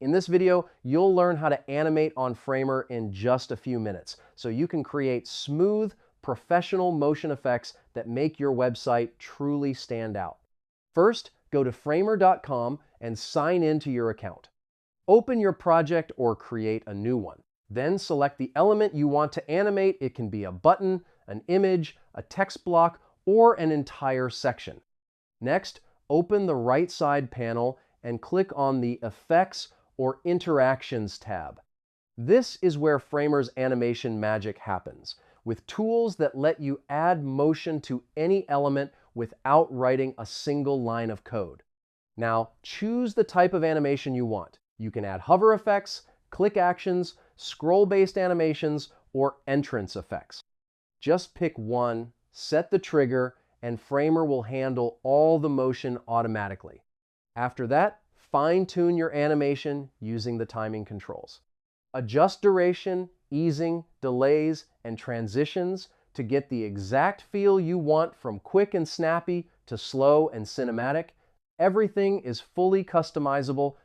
In this video, you'll learn how to animate on Framer in just a few minutes, so you can create smooth, professional motion effects that make your website truly stand out. First, go to framer.com and sign in to your account. Open your project or create a new one. Then select the element you want to animate. It can be a button, an image, a text block, or an entire section. Next, open the right side panel and click on the Effects or Interactions tab. This is where Framer's animation magic happens, with tools that let you add motion to any element without writing a single line of code. Now, choose the type of animation you want. You can add hover effects, click actions, scroll-based animations, or entrance effects. Just pick one, set the trigger, and Framer will handle all the motion automatically. After that, fine-tune your animation using the timing controls. Adjust duration, easing, delays, and transitions to get the exact feel you want, from quick and snappy to slow and cinematic. Everything is fully customizable.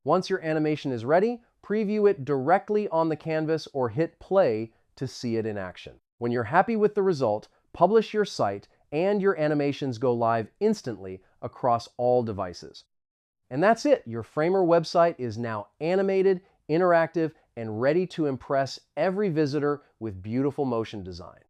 Once your animation is ready, preview it directly on the canvas or hit play to see it in action. When you're happy with the result, publish your site and your animations go live instantly across all devices. And that's it. Your Framer website is now animated, interactive, and ready to impress every visitor with beautiful motion design.